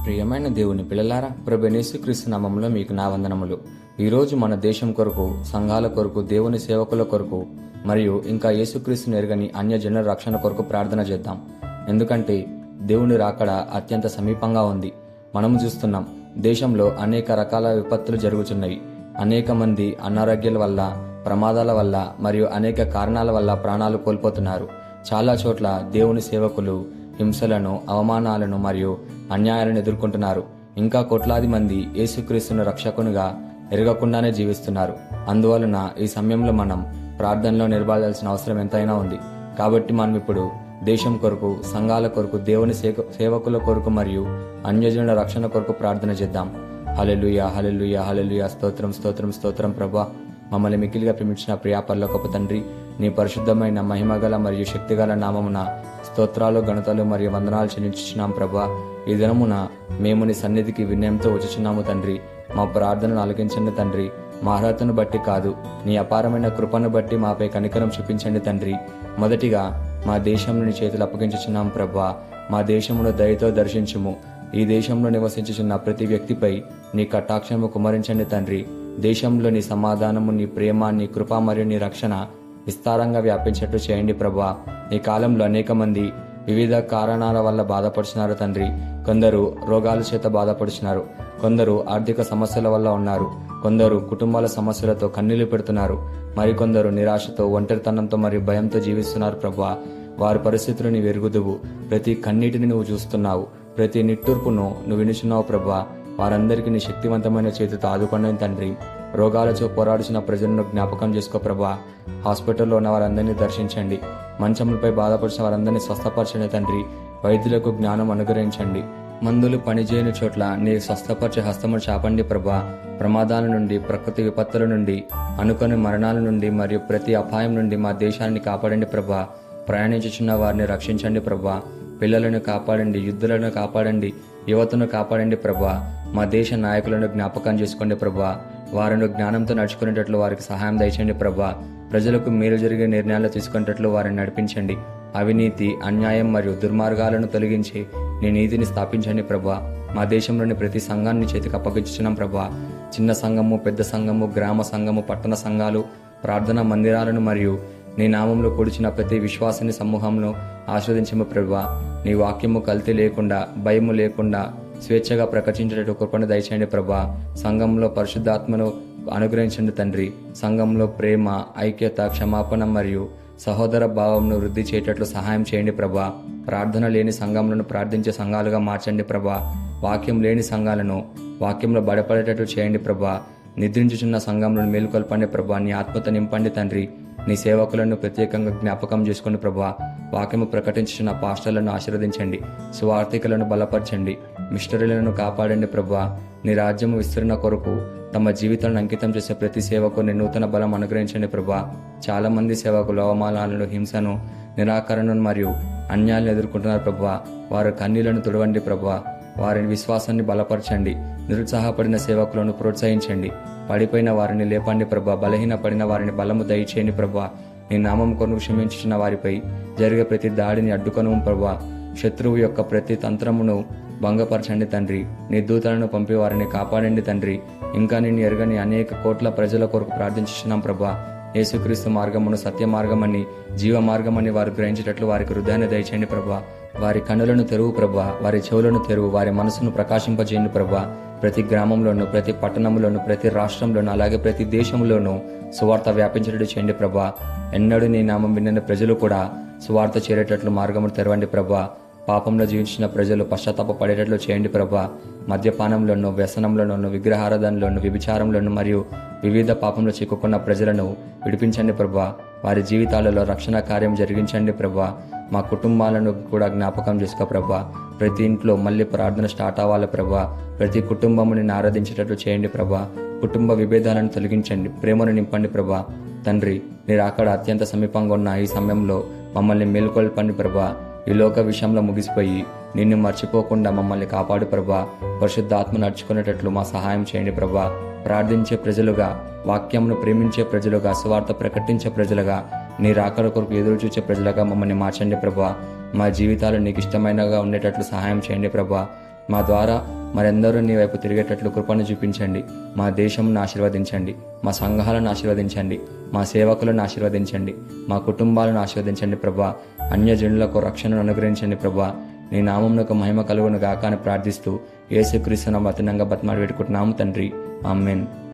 ప్రియమైన దేవుని పిల్లలారా, ప్రభు యేసుక్రీస్తు నామములో మీకు నా వందనములు. ఈరోజు మన దేశం కొరకు, సంఘాల కొరకు, దేవుని సేవకుల కొరకు మరియు ఇంకా యేసుక్రీస్తుని ఎరగని అన్యజనుల రక్షణ కొరకు ప్రార్థన చేద్దాం. ఎందుకంటే దేవుని రాకడ అత్యంత సమీపంగా ఉంది. మనము చూస్తున్నాం, దేశంలో అనేక రకాల విపత్తులు జరుగుతున్నాయి. అనేక మంది అనారోగ్యాల వల్ల, ప్రమాదాల వల్ల మరియు అనేక కారణాల వల్ల ప్రాణాలు కోల్పోతున్నారు. చాలా చోట్ల దేవుని సేవకులు హింసలను, అవమానాలను మరియు అన్యాయాలను ఎదుర్కొంటున్నారు. ఇంకా కోట్లాది మంది యేసుక్రీస్తును రక్షకునిగా ఎరగకుండానే జీవిస్తున్నారు. అందువలన ఈ సమయంలో మనం ప్రార్థనలో నిలబడాల్సిన అవసరం ఎంతైనా ఉంది. కాబట్టి మనం ఇప్పుడు దేశం కొరకు, సంఘాల కొరకు, దేవుని సేవకుల కొరకు మరియు అన్యజనుల రక్షణ కొరకు ప్రార్థన చేద్దాం. హల్లెలూయా, హల్లెలూయా, హల్లెలూయా. స్తోత్రం, స్తోత్రం, స్తోత్రం ప్రభా. మమ్మల్ని మిక్కిలిగా ప్రేమించిన ప్రియా పరలోకపు తండ్రి, నీ పరిశుద్ధమైన మహిమగల మరియు శక్తిగల నామమున స్తోత్రాలు, ఘనతలు మరియు వందనాలు చెల్లించుచున్నాం ప్రభా. ఈ దినమున మేము నీ సన్నిధికి వినయంతో వచ్చుచున్నాము తండ్రి. మా ప్రార్థనను ఆలకించండి తండ్రి. మా అర్హతను బట్టి కాదు, నీ అపారమైన కృపను బట్టి మాపై కనికరం చూపించండి తండ్రి. మొదటిగా మా దేశంలో నీ చేతులు అప్పగించుచున్నాం ప్రభా. మా దేశమును దయతో దర్శించుము. ఈ దేశంలో నివసించుచున్న ప్రతి వ్యక్తిపై నీ కటాక్షము కుమరించండి తండ్రి. దేశంలో నీ సమాధానము, నీ ప్రేమ, నీ కృప మరియు నీ రక్షణ విస్తారంగా వ్యాపించేట్టు చేయండి ప్రభా. ఈ కాలంలో అనేక మంది వివిధ కారణాల వల్ల బాధపడుచున్నారు తండ్రి. కొందరు రోగాల చేత బాధపడుచున్నారు, కొందరు ఆర్థిక సమస్యల వల్ల ఉన్నారు, కొందరు కుటుంబాల సమస్యలతో కన్నీళ్లు పెడుతున్నారు, మరికొందరు నిరాశతో, ఒంటరితనంతో మరియు భయంతో జీవిస్తున్నారు ప్రభా. వారి పరిస్థితులు నీవు ఎరుగుదువు. ప్రతి కన్నీటిని నువ్వు చూస్తున్నావు, ప్రతి నిట్టూర్పును నువ్వు వినుచున్నావు ప్రభా. వారందరికీ నీ శక్తివంతమైన చేతితో ఆదుకోండి తండ్రి. రోగాలతో పోరాడుచున్న ప్రజలను జ్ఞాపకం చేసుకో ప్రభా. హాస్పిటల్లో ఉన్న వారందరినీ దర్శించండి. మంచములపై బాధపడిచిన వారందరినీ స్వస్థపరచండి తండ్రి. వైద్యులకు జ్ఞానం అనుగ్రహించండి. మందులు పనిచేయని చోట్ల నీ స్వస్థపరిచే హస్తమును చాపండి ప్రభా. ప్రమాదాల నుండి, ప్రకృతి విపత్తుల నుండి, అనుకోని మరణాల నుండి మరియు ప్రతి అపాయం నుండి మా దేశాన్ని కాపాడండి ప్రభా. ప్రయాణించుచున్న వారిని రక్షించండి ప్రభా. పిల్లలను కాపాడండి, యుద్ధులను కాపాడండి, యువతను కాపాడండి ప్రభా. మా దేశ నాయకులను జ్ఞాపకం చేసుకోండి ప్రభా. వారిని జ్ఞానంతో నడుచుకునేటట్లు వారికి సహాయం దయచండి ప్రభా. ప్రజలకు మేలు జరిగే నిర్ణయాలు తీసుకునేటట్లు వారిని నడిపించండి. అవినీతి, అన్యాయం మరియు దుర్మార్గాలను తొలగించి నీ నీతిని స్థాపించండి ప్రభా. మా దేశంలోని ప్రతి సంఘాన్ని చేతికి అప్పగించుచున్నాం ప్రభా. చిన్న సంఘము, పెద్ద సంఘము, గ్రామ సంఘము, పట్టణ సంఘాలు, ప్రార్థనా మందిరాలను మరియు నీ నామంలో కూడిచిన ప్రతి విశ్వాసని సమూహంను ఆస్వాదించము ప్రభా. నీ వాక్యము కల్తీ లేకుండా, భయము లేకుండా స్వేచ్ఛగా ప్రకటించేటట్టు కృపను దయచేయండి ప్రభా. సంఘంలో పరిశుద్ధాత్మను అనుగ్రహించండి తండ్రి. సంఘంలో ప్రేమ, ఐక్యత, క్షమాపణ మరియు సహోదర భావంను వృద్ధి చేయటట్లు సహాయం చేయండి ప్రభా. ప్రార్థన లేని సంఘంలను ప్రార్థించే సంఘాలుగా మార్చండి ప్రభా. వాక్యం లేని సంఘాలను వాక్యంలో బలపడేటట్లు చేయండి ప్రభా. నిద్రించుచున్న సంఘంలో మేలుకొల్పండి ప్రభా. నీ ఆత్మత నింపండి తండ్రి. నీ సేవకులను ప్రత్యేకంగా జ్ఞాపకం చేసుకోండి ప్రభా. వాక్యము ప్రకటించుచున్న పాస్టర్లను ఆశీర్వదించండి. సువార్థికులను బలపరచండి. మిషనరీలను కాపాడండి ప్రభా. నీ రాజ్యము విస్తరణ కొరకు తమ జీవితాలను అంకితం చేసే ప్రతి సేవకుని నూతన బలం అనుగ్రహించండి ప్రభా. చాలా మంది సేవకులు అవమానాలను, హింసను, నిరాకరణను మరియు అన్యాయాలను ఎదుర్కొంటున్నారు ప్రభా. వారి కన్నీళ్లను తుడవండి ప్రభా. వారి విశ్వాసాన్ని బలపరచండి. నిరుత్సాహపడిన సేవకులను ప్రోత్సహించండి. పడిపోయిన వారిని లేపండి ప్రభా. బలహీనపడిన వారిని బలము దయచేయండి ప్రభా. నీ నామం కొరకు క్షమించిన వారిపై జరిగే ప్రతి దాడిని అడ్డుకొను ప్రభా. శత్రువు యొక్క ప్రతి తంత్రమును భంగపరచండి తండ్రి. నీ దూతలను పంపి వారిని కాపాడండి తండ్రి. ఇంకా నిన్ను ఎరగని అనేక కోట్ల ప్రజల కొరకు ప్రార్థించున్నాం ప్రభా. యేసుక్రీస్తు మార్గమును సత్య మార్గమని, జీవ మార్గమని వారు గ్రహించేటట్లు వారికి హృదయాన్ని దయచేయండి ప్రభా. వారి కన్నులను తెరువు ప్రభా. వారి చెవులను తెరువు. వారి మనసును ప్రకాశింపజేయండి ప్రభా. ప్రతి గ్రామంలోనూ, ప్రతి పట్టణంలోనూ, ప్రతి రాష్ట్రంలోనూ, అలాగే ప్రతి దేశంలోనూ సువార్త వ్యాపించేటట్టు చేయండి ప్రభా. ఎన్నడూ నీ నామం వినని ప్రజలు కూడా సువార్త చేరేటట్లు మార్గమును తెరవండి ప్రభా. పాపంలో జీవించిన ప్రజలు పశ్చాత్తాప పడేటట్లు చేయండి ప్రభా. మద్యపానంలోనూ, వ్యసనంలోనూ, విగ్రహారాధనలోనూ, వ్యభిచారంలోనూ మరియు వివిధ పాపంలో చిక్కుకున్న ప్రజలను విడిపించండి ప్రభా. వారి జీవితాలలో రక్షణ కార్యం జరిగించండి ప్రభా. మా కుటుంబాలను కూడా జ్ఞాపకం చేసుకో ప్రభా. ప్రతి ఇంట్లో మళ్ళీ ప్రార్థన స్టార్ట్ అవ్వాలి ప్రభా. ప్రతి కుటుంబముని ఆరాధించేటట్లు చేయండి ప్రభా. కుటుంబ విభేదాలను తొలగించండి. ప్రేమను నింపండి ప్రభా. తండ్రి, మీరు అక్కడ అత్యంత సమీపంగా ఉన్న ఈ సమయంలో మమ్మల్ని మేలుకొల్పండి ప్రభా. ఈ లోక విషయంలో ముగిసిపోయి నిన్ను మర్చిపోకుండా మమ్మల్ని కాపాడు ప్రభా. పరిశుద్ధాత్మ నడుచుకునేటట్లు మా సహాయం చేయండి ప్రభా. ప్రార్థించే ప్రజలుగా, వాక్యంను ప్రేమించే ప్రజలుగా, సువార్త ప్రకటించే ప్రజలుగా, నీ రాకడ కొరకు ఎదురు చూచే ప్రజలుగా మమ్మల్ని మార్చండి ప్రభా. మా జీవితాలు నీకు ఇష్టమైనగా ఉండేటట్లు సహాయం చేయండి ప్రభా. మా ద్వారా మరెందరూ నీ వైపు తిరిగేటట్లు కృపను చూపించండి. మా దేశంను ఆశీర్వదించండి, మా సంఘాలను ఆశీర్వదించండి, మా సేవకులను ఆశీర్వదించండి, మా కుటుంబాలను ఆశీర్వదించండి ప్రభా. అన్యజనులకు రక్షణను అనుగ్రహించండి ప్రభా. నీ నామమునకు మహిమ కలుగును గాక అని ప్రార్థిస్తూ యేసుక్రీస్తు నామమున బతినంగా బతిమాడి పెట్టుకుంటున్నాము తండ్రి. ఆమేన్.